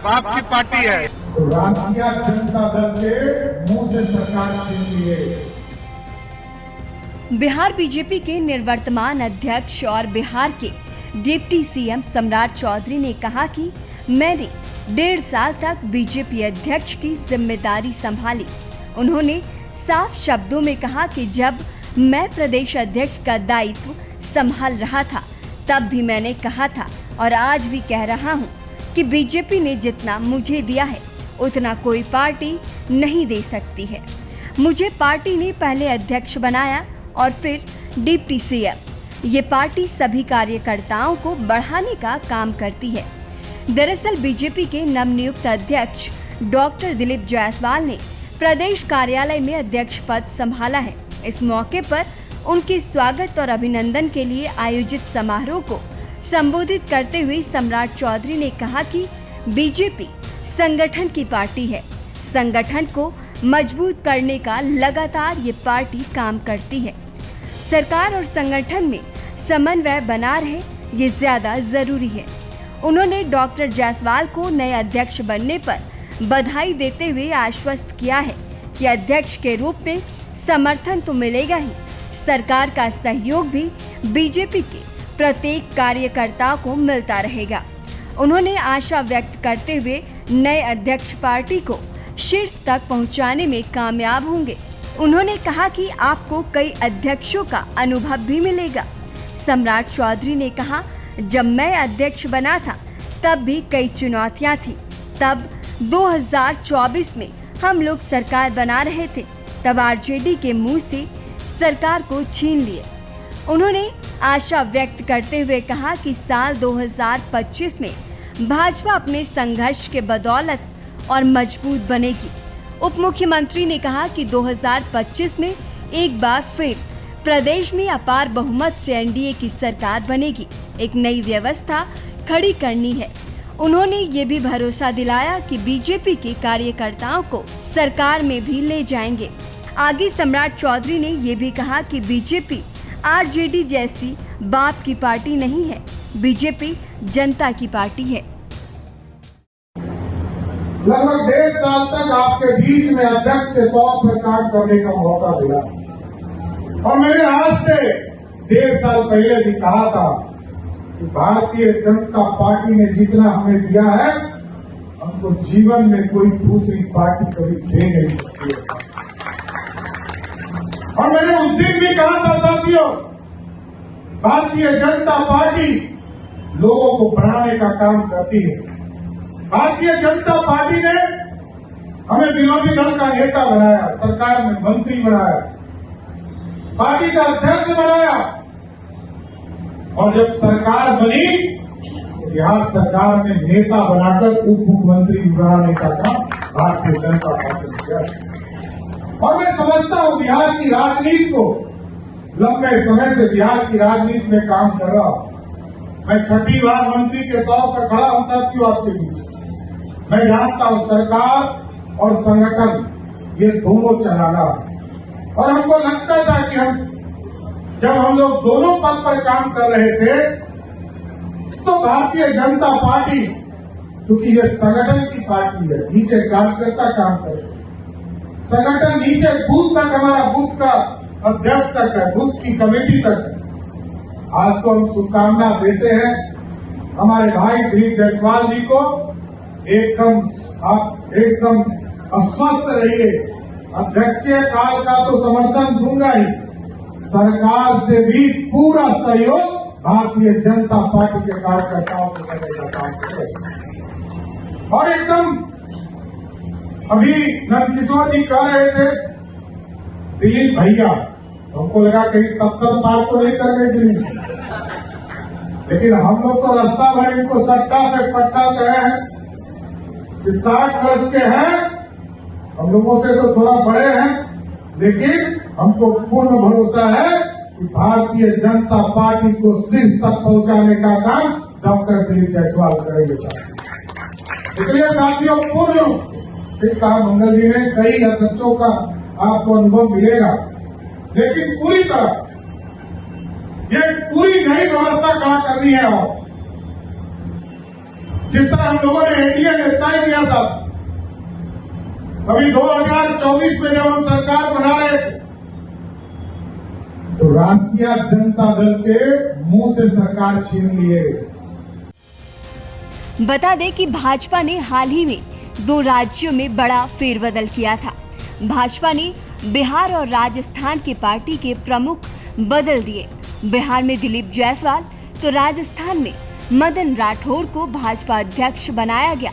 बाप की पार्टी है। तो राष्ट्रीय जनता दल के मुंह से सरकार छीन लिए। बिहार बीजेपी के निवर्तमान अध्यक्ष और बिहार के डिप्टी सीएम सम्राट चौधरी ने कहा कि मैंने 1.5 साल तक बीजेपी अध्यक्ष की जिम्मेदारी संभाली। उन्होंने साफ शब्दों में कहा कि जब मैं प्रदेश अध्यक्ष का दायित्व संभाल रहा था तब भी मैंने कहा था और आज भी कह रहा हूं कि बीजेपी ने जितना मुझे दिया है उतना कोई पार्टी नहीं दे सकती है। मुझे पार्टी ने पहले अध्यक्ष बनाया और फिर डिप्टी सीएम। ये पार्टी सभी कार्यकर्ताओं को बढ़ाने का काम करती है। दरअसल बीजेपी के नवनियुक्त अध्यक्ष डॉक्टर दिलीप जायसवाल ने प्रदेश कार्यालय में अध्यक्ष पद संभाला है। इस मौके पर उनके स्वागत और अभिनंदन के लिए आयोजित समारोह को संबोधित करते हुए सम्राट चौधरी ने कहा कि बीजेपी संगठन की पार्टी है। संगठन को मजबूत करने का लगातार ये पार्टी काम करती है। सरकार और संगठन में समन्वय बना रहे ये ज्यादा जरूरी है। उन्होंने डॉक्टर जायसवाल को नए अध्यक्ष बनने पर बधाई देते हुए आश्वस्त किया है कि अध्यक्ष के रूप में समर्थन तो मिलेगा ही, सरकार का सहयोग भी बीजेपी के प्रत्येक कार्यकर्ता को मिलता रहेगा। उन्होंने आशा व्यक्त करते हुए नए अध्यक्ष पार्टी को शीर्ष तक पहुंचाने में कामयाब होंगे। उन्होंने कहा कि आपको कई अध्यक्षों का अनुभव भी मिलेगा। सम्राट चौधरी ने कहा, जब मैं अध्यक्ष बना था तब भी कई चुनौतियां थी। तब 2024 में हम लोग सरकार बना रहे थे, तब आरजेडी के मुंह से सरकार को छीन लिए। उन्होंने आशा व्यक्त करते हुए कहा कि साल 2025 में भाजपा अपने संघर्ष के बदौलत और मजबूत बनेगी। उप मुख्यमंत्री ने कहा कि 2025 में एक बार फिर प्रदेश में अपार बहुमत से एनडीए की सरकार बनेगी। एक नई व्यवस्था खड़ी करनी है। उन्होंने ये भी भरोसा दिलाया कि बीजेपी के कार्यकर्ताओं को सरकार में भी ले जाएंगे। आगे सम्राट चौधरी ने ये भी कहा कि बीजेपी आरजेडी जैसी बाप की पार्टी नहीं है, बीजेपी जनता की पार्टी है। लगभग 1.5 साल तक आपके बीच में अध्यक्ष के तौर पर काम करने का मौका मिला और मैंने आज से 1.5 साल पहले भी कहा था कि भारतीय जनता पार्टी ने जितना हमें दिया है हमको जीवन में कोई दूसरी पार्टी कभी दे नहीं सकती है। और मैंने उस दिन भी कहा था साथियों, भारतीय जनता पार्टी लोगों को बढ़ाने का काम करती है। भारतीय जनता पार्टी ने हमें विरोधी दल का नेता बनाया, सरकार में मंत्री बनाया, पार्टी का अध्यक्ष बनाया और जब सरकार बनी तो बिहार सरकार में नेता बनाकर उप मुख्यमंत्री बनाने का काम भारतीय जनता पार्टी ने किया। और मैं समझता हूं बिहार की राजनीति को, लंबे समय से बिहार की राजनीति में काम कर रहा हूं। मैं 6ठी बार मंत्री के तौर पर खड़ा हूं साथियों आपके बीच। मैं जानता हूं सरकार और संगठन ये दोनों चलाना है और हमको लगता था कि जब हम लोग दोनों पद पर काम कर रहे थे तो भारतीय जनता पार्टी, क्योंकि ये संगठन की पार्टी है, नीचे कार्यकर्ता काम कर रहे हैं, संगठन नीचे बूथ तक, हमारा बूथ का अध्यक्ष तक है, बूथ की कमेटी तक है। आज तो हम शुभकामना देते हैं हमारे भाई दिलीप जायसवाल जी को। आप एकदम अस्वस्थ रहिए। अध्यक्षीय काल का तो समर्थन दूंगा ही, सरकार से भी पूरा सहयोग भारतीय जनता पार्टी के कार्यकर्ताओं को करने का काम करेगा। और एकदम अभी नंदकिशोर जी कह रहे थे दिलीप भैया, हमको लगा कहीं 70 पार तो नहीं कर गए दिलीप, लेकिन हम लोग तो रास्ता भर इनको सट्टा पे पट्टा कहे हैं कि 60 वर्ष के हैं, हम लोगों से तो थोड़ा बड़े हैं, लेकिन हमको पूर्ण भरोसा है कि भारतीय जनता पार्टी को शीर्ष तक पहुंचाने का काम डॉक्टर दिलीप जायसवाल करेंगे। इसलिए साथियों, पूर्ण रूप से फिर कहा मंगल जी ने, कई अध्यक्षों का आपको अनुभव मिलेगा, लेकिन पूरी तरह ये पूरी नई व्यवस्था खड़ा करनी है। और जिस तरह हम लोगों ने एनडीए में तय किया था, अभी 2024 में जब हम सरकार बना रहे थे तो राष्ट्रीय जनता दल के मुंह से सरकार छीन लिए। बता दें कि भाजपा ने हाल ही में 2 राज्यों में बड़ा फेरबदल किया था। भाजपा ने बिहार और राजस्थान के पार्टी के प्रमुख बदल दिए। बिहार में दिलीप जायसवाल तो राजस्थान में मदन राठौर को भाजपा अध्यक्ष बनाया गया,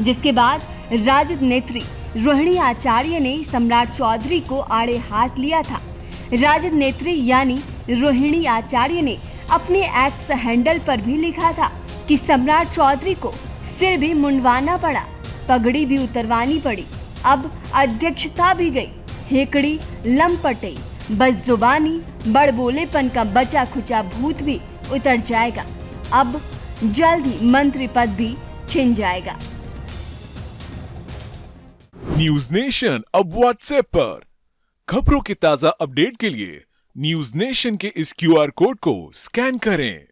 जिसके बाद राजद नेत्री रोहिणी आचार्य ने सम्राट चौधरी को आड़े हाथ लिया था। राजद नेत्री यानी रोहिणी आचार्य ने अपने एक्स हैंडल पर भी लिखा था कि सम्राट चौधरी को सिर भी मुंडवाना पड़ा, पगड़ी भी उतरवानी पड़ी, अब अध्यक्षता भी गई, हेकड़ी लंपटई, बदजुबानी बड़बोलेपन का बचा खुचा भूत भी उतर जाएगा, अब जल्द ही मंत्री पद भी छिन जाएगा। न्यूज नेशन अब व्हाट्सएप पर खबरों के ताजा अपडेट के लिए न्यूज नेशन के इस QR कोड को स्कैन करें।